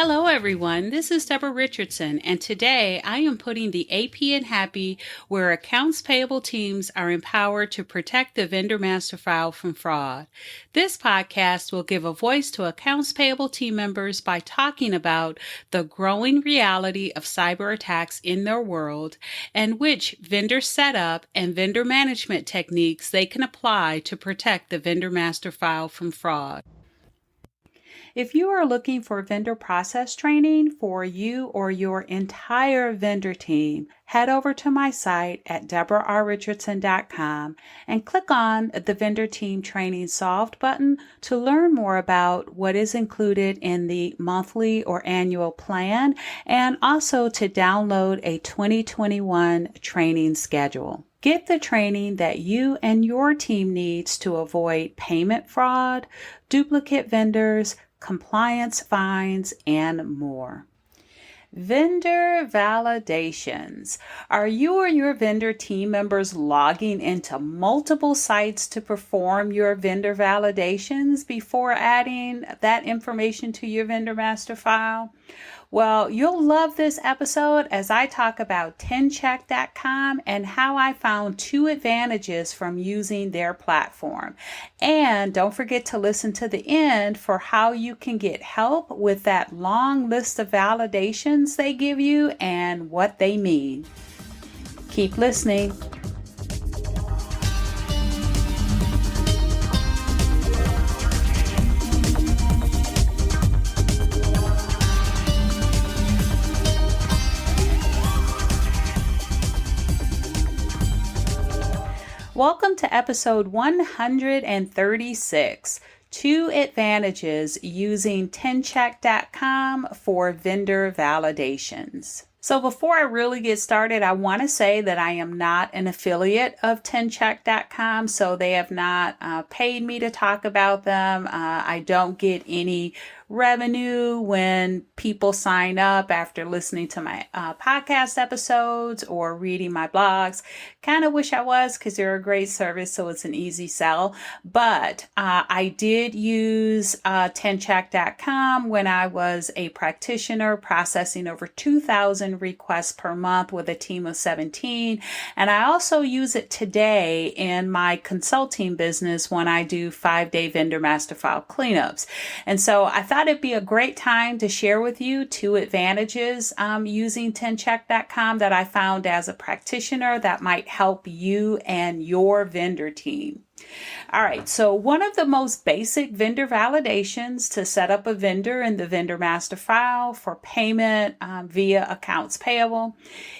Hello, everyone. This is Deborah Richardson, and today I am putting the AP in Happy, where accounts payable teams are empowered to protect the vendor master file from fraud. This podcast will give a voice to accounts payable team members by talking about the growing reality of cyber attacks in their world and which vendor setup and vendor management techniques they can apply to protect the vendor master file from fraud. If you are looking for vendor process training for you or your entire vendor team, head over to my site at deborahrrichardson.com and click on the Vendor Team Training Solved button to learn more about what is included in the monthly or annual plan and also to download a 2021 training schedule. Get the training that you and your team needs to avoid payment fraud, duplicate vendors, compliance fines, and more. Vendor validations. Are you or your vendor team members logging into multiple sites to perform your vendor validations before adding that information to your vendor master file? Well, you'll love this episode as I talk about 10check.com and how I found 2 advantages from using their platform. And don't forget to listen to the end for how you can get help with that long list of validations they give you and what they mean. Keep listening. Welcome to episode 136, 2 advantages using 10check.com for vendor validations. So before I really get started, I want to say that I am not an affiliate of 10check.com, so they have not paid me to talk about them. I don't get any revenue when people sign up after listening to my podcast episodes or reading my blogs. Kind of wish I was, because they're a great service, so it's an easy sell. But I did use 10check.com when I was a practitioner processing over 2,000 requests per month with a team of 17. And I also use it today in my consulting business when I do 5-day vendor master file cleanups. And so I thought it'd be a great time to share with you 2 advantages using 10check.com that I found as a practitioner that might help you and your vendor team. All right, so one of the most basic vendor validations to set up a vendor in the vendor master file for payment via accounts payable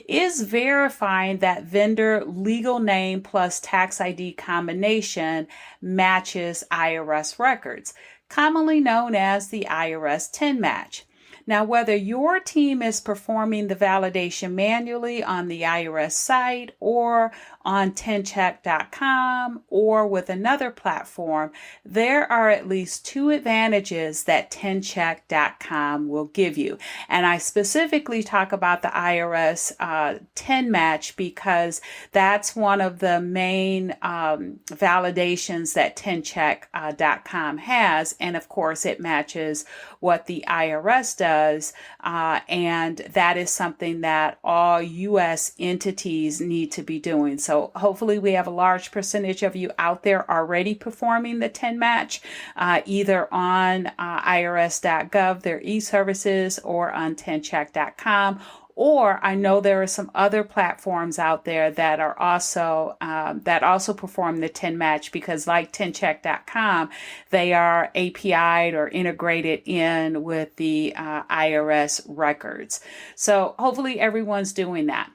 is verifying that vendor legal name plus tax ID combination matches IRS records, commonly known as the IRS 10 match. Now, whether your team is performing the validation manually on the IRS site or on 10check.com or with another platform, there are at least 2 advantages that 10check.com will give you. And I specifically talk about the IRS 10 match because that's one of the main validations that 10check.com has. And of course, it matches what the IRS does. And that is something that all U.S. entities need to be doing. So hopefully we have a large percentage of you out there already performing the 10 match, either on irs.gov, their e-services, or on 10check.com. Or I know there are some other platforms out there that are also perform the 10 match because, like 10check.com, they are API'd or integrated in with the IRS records. So hopefully everyone's doing that.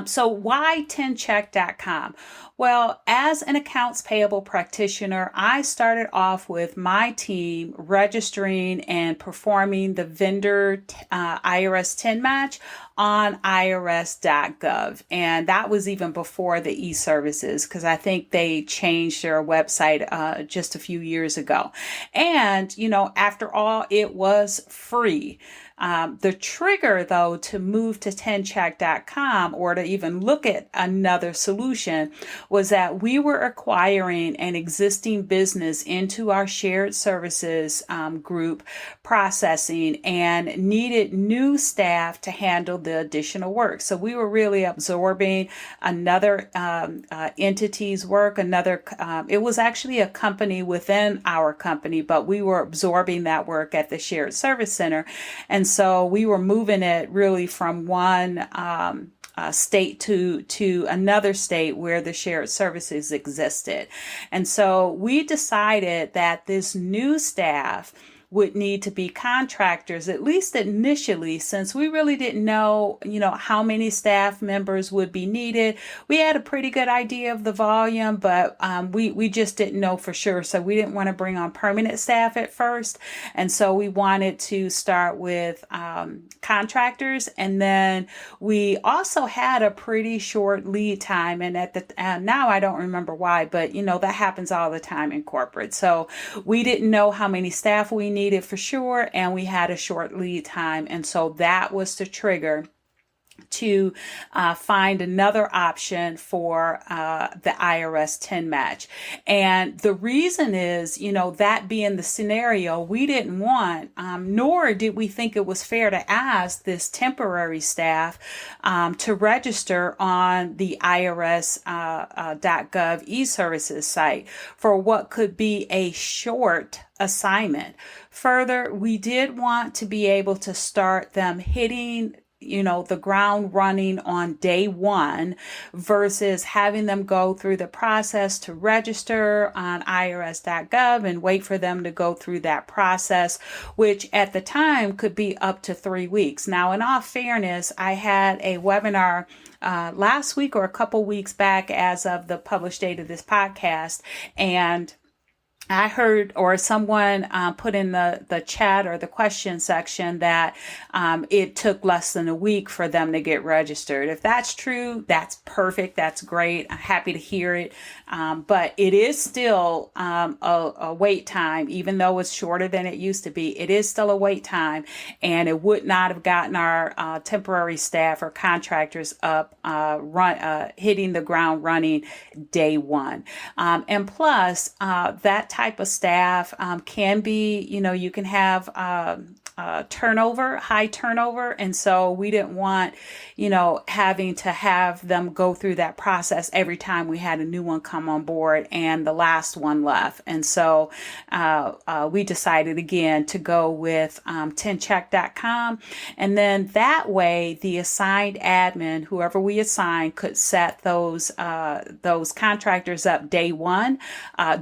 So why 10check.com? Well, as an accounts payable practitioner, I started off with my team registering and performing the vendor IRS 10 match on irs.gov. And that was even before the e-services, because I think they changed their website just a few years ago. And, after all, it was free. The trigger, though, to move to 10check.com or to even look at another solution was that we were acquiring an existing business into our shared services group processing and needed new staff to handle the additional work. So we were really absorbing another entity's work, it was actually a company within our company, but we were absorbing that work at the shared service center. And so we were moving it really from one state to another state where the shared services existed. And so we decided that this new staff would need to be contractors, at least initially, since we really didn't know, how many staff members would be needed. We had a pretty good idea of the volume, but we just didn't know for sure. So we didn't want to bring on permanent staff at first. And so we wanted to start with contractors. And then we also had a pretty short lead time. And now I don't remember why, but that happens all the time in corporate. So we didn't know how many staff we needed for sure, and we had a short lead time. And so that was the trigger to find another option for the IRS 10 match. And the reason is, that being the scenario, we didn't want, nor did we think it was fair to ask this temporary staff to register on the IRS.gov e-services site for what could be a short assignment. Further, we did want to be able to start them hitting the ground running on day one versus having them go through the process to register on irs.gov and wait for them to go through that process, which at the time could be up to 3 weeks. Now, in all fairness, I had a webinar last week or a couple weeks back as of the published date of this podcast, and I heard, or someone put in the chat or the question section that it took less than a week for them to get registered. If that's true, that's perfect. That's great. I'm happy to hear it. But it is still a wait time, even though it's shorter than it used to be. It is still a wait time, and it would not have gotten our temporary staff or contractors up hitting the ground running day one. And plus, that type of staff can be, you can have high turnover. And so we didn't want, having to have them go through that process every time we had a new one come on board and the last one left. And so we decided again to go with 10check.com. And then that way the assigned admin, whoever we assign, could set those contractors up day one,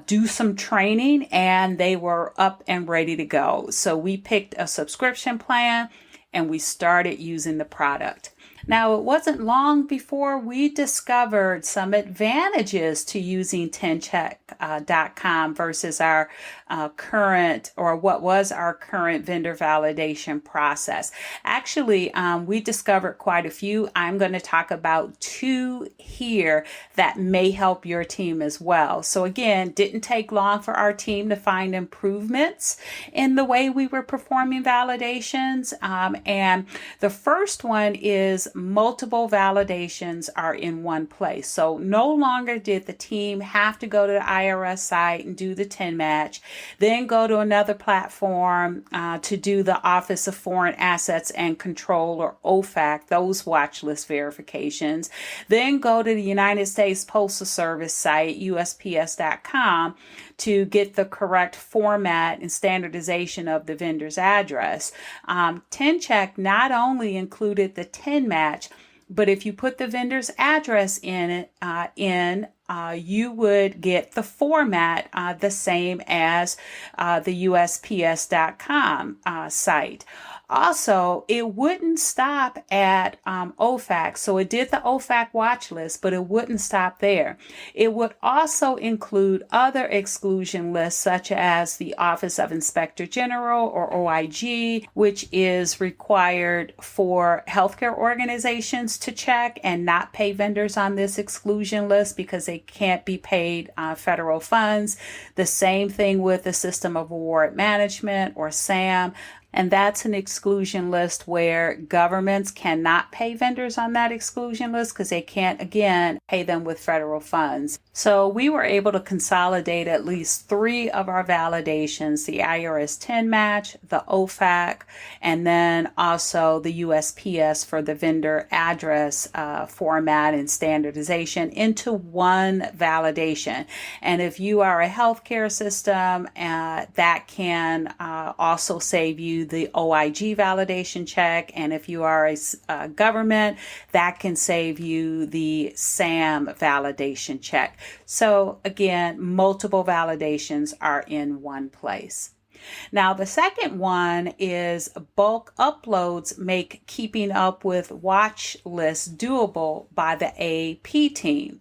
do some training, and they were up and ready to go. So we picked a subscription plan and we started using the product. Now, it wasn't long before we discovered some advantages to using 10check.com versus our current, or what was our current vendor validation process. Actually, we discovered quite a few. I'm going to talk about 2 here that may help your team as well. So again, didn't take long for our team to find improvements in the way we were performing validations. And the first one is multiple validations are in one place. So no longer did the team have to go to the IRS site and do the 10 match, then go to another platform to do the Office of Foreign Assets and Control, or OFAC, those watch list verifications, then go to the United States Postal Service site, USPS.com, to get the correct format and standardization of the vendor's address. 10check not only included the 10 match, but if you put the vendor's address in you would get the format the same as the USPS.com site. Also, it wouldn't stop at OFAC. So it did the OFAC watch list, but it wouldn't stop there. It would also include other exclusion lists, such as the Office of Inspector General, or OIG, which is required for healthcare organizations to check and not pay vendors on this exclusion list because they can't be paid federal funds. The same thing with the System of Award Management, or SAM. And that's an exclusion list where governments cannot pay vendors on that exclusion list because they can't, again, pay them with federal funds. So we were able to consolidate at least 3 of our validations: the IRS 10 match, the OFAC, and then also the USPS for the vendor address format and standardization into one validation. And if you are a healthcare system, that can also save you the OIG validation check. And if you are a government, that can save you the SAM validation check. So again, multiple validations are in one place. Now, the second one is bulk uploads make keeping up with watch lists doable by the AP team.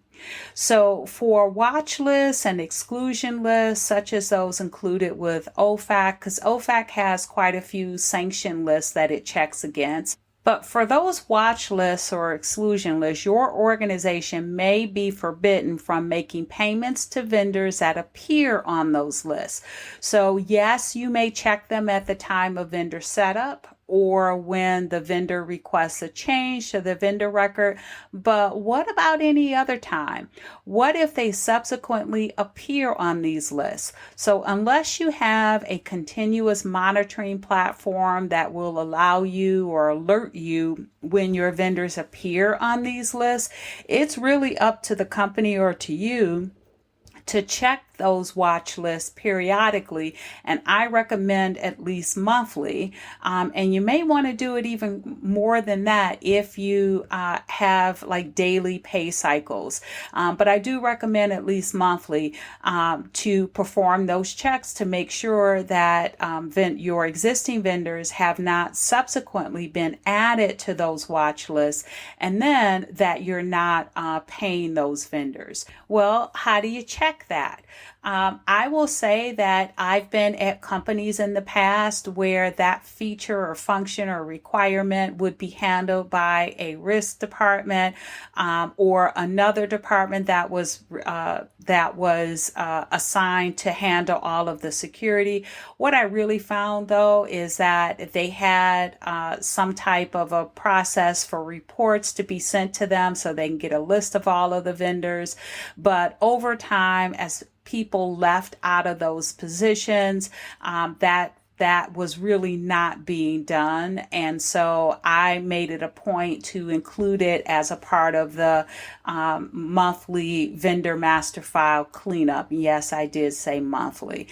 So for watch lists and exclusion lists, such as those included with OFAC, because OFAC has quite a few sanction lists that it checks against. But for those watch lists or exclusion lists, your organization may be forbidden from making payments to vendors that appear on those lists. So yes, you may check them at the time of vendor setup or when the vendor requests a change to the vendor record. But what about any other time? What if they subsequently appear on these lists? So unless you have a continuous monitoring platform that will allow you or alert you when your vendors appear on these lists, it's really up to the company or to you to check those watch lists periodically, and I recommend at least monthly. And you may want to do it even more than that if you have like daily pay cycles. But I do recommend at least monthly to perform those checks to make sure that your existing vendors have not subsequently been added to those watch lists, and then that you're not paying those vendors. Well, how do you check that? I will say that I've been at companies in the past where that feature or function or requirement would be handled by a risk department or another department that was assigned to handle all of the security. What I really found, though, is that they had some type of a process for reports to be sent to them so they can get a list of all of the vendors. But over time, as people left out of those positions, that was really not being done. And so I made it a point to include it as a part of the monthly vendor master file cleanup. Yes, I did say monthly.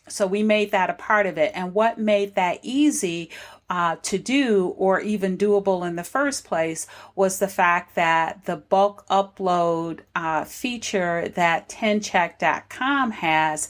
So we made that a part of it. And what made that easy to do, or even doable in the first place, was the fact that the bulk upload feature that 10check.com has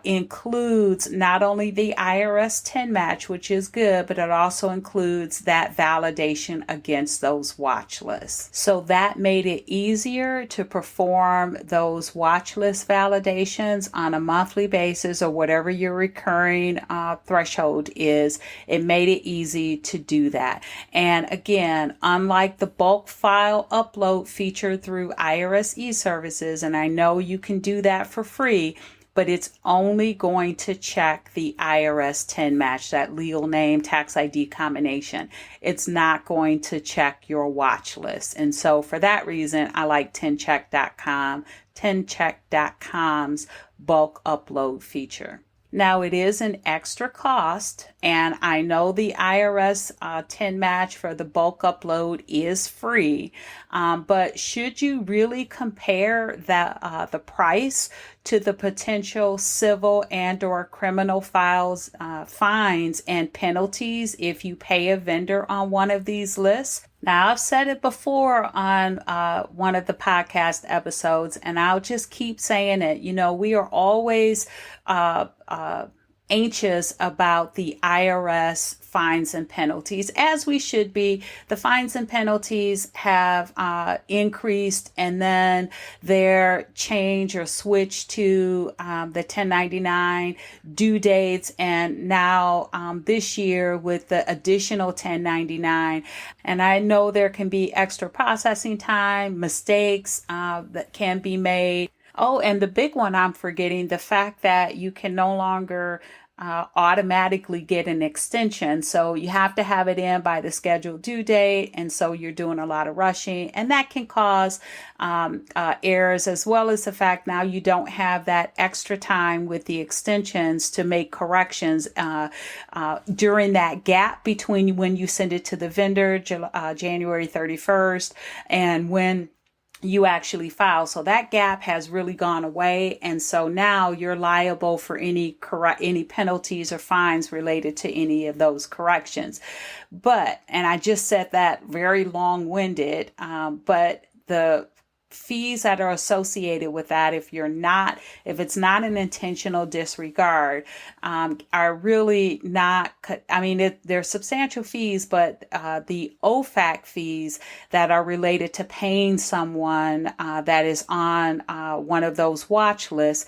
includes not only the IRS 10 match, which is good, but it also includes that validation against those watch lists. So that made it easier to perform those watch list validations on a monthly basis, or whatever your recurring threshold is. It made it easy to do that. And again, unlike the bulk file upload feature through IRS e-services, and I know you can do that for free, but it's only going to check the IRS 10 match, that legal name, tax ID combination. It's not going to check your watch list. And so for that reason, I like 10check.com, 10check.com's bulk upload feature. Now, it is an extra cost, and I know the IRS 10 match for the bulk upload is free, but should you really compare the price to the potential civil and or criminal fines and penalties if you pay a vendor on one of these lists? Now, I've said it before on one of the podcast episodes, and I'll just keep saying it. You know, we are always anxious about the IRS fines and penalties, as we should be. The fines and penalties have increased, and then they're changed or switched to the 1099 due dates, and now this year with the additional 1099. And I know there can be extra processing time, mistakes that can be made. Oh, and the big one I'm forgetting, the fact that you can no longer automatically get an extension. So you have to have it in by the scheduled due date. And so you're doing a lot of rushing, and that can cause errors, as well as the fact now you don't have that extra time with the extensions to make corrections during that gap between when you send it to the vendor, January 31st, and when you actually file. So that gap has really gone away. And so now you're liable for any penalties or fines related to any of those corrections. But, and I just said that very long-winded, but the fees that are associated with that, if it's not an intentional disregard, are really not, they're substantial fees, but the OFAC fees that are related to paying someone that is on one of those watch lists,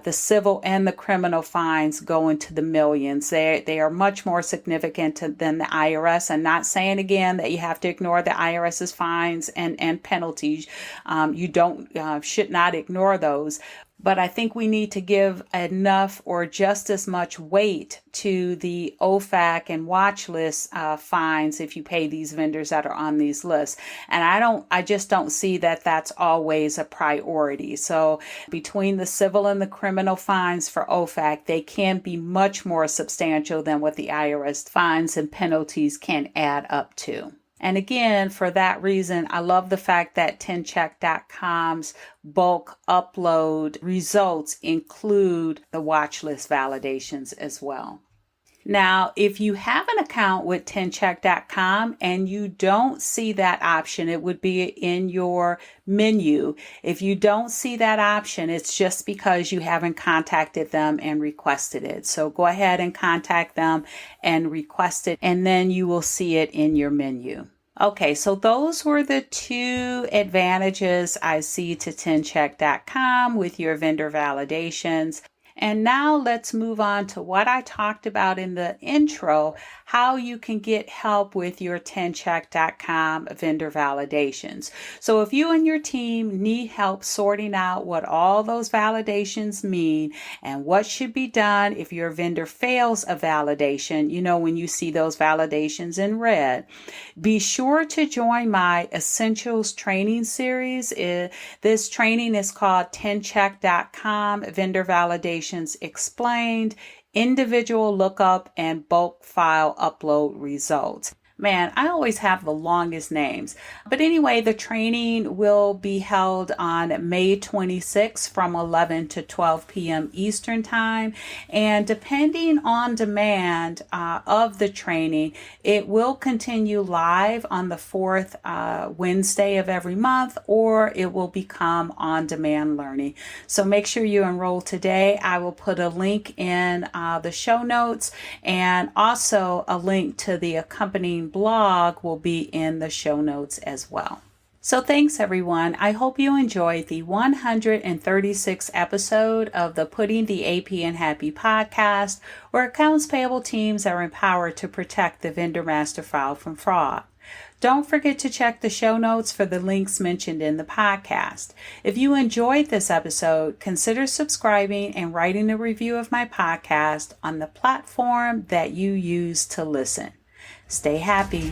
the civil and the criminal fines go into the millions. They are much more significant than the IRS. I'm not saying again that you have to ignore the IRS's fines and penalties. You should not ignore those. But I think we need to give enough or just as much weight to the OFAC and watch list fines if you pay these vendors that are on these lists. And I just don't see that that's always a priority. So between the civil and the criminal fines for OFAC, they can be much more substantial than what the IRS fines and penalties can add up to. And again, for that reason, I love the fact that 10check.com's bulk upload results include the watch list validations as well. Now, if you have an account with 10check.com and you don't see that option, it would be in your menu. If you don't see that option, it's just because you haven't contacted them and requested it. So go ahead and contact them and request it, and then you will see it in your menu. Okay, so those were the two advantages I see to 10check.com with your vendor validations. And now let's move on to what I talked about in the intro, how you can get help with your 10check.com vendor validations. So if you and your team need help sorting out what all those validations mean and what should be done if your vendor fails a validation, when you see those validations in red, be sure to join my Essentials training series. This training is called 10check.com Vendor Validations Explained, Individual Lookup and Bulk File Upload Results. Man, I always have the longest names. But anyway, the training will be held on May 26th from 11 to 12 p.m. Eastern Time. And depending on demand of the training, it will continue live on the fourth Wednesday of every month, or it will become on-demand learning. So make sure you enroll today. I will put a link in the show notes, and also a link to the accompanying blog will be in the show notes as well. So thanks everyone. I hope you enjoyed the 136th episode of the Putting the AP in Happy podcast, where accounts payable teams are empowered to protect the vendor master file from fraud. Don't forget to check the show notes for the links mentioned in the podcast. If you enjoyed this episode, consider subscribing and writing a review of my podcast on the platform that you use to listen. Stay happy.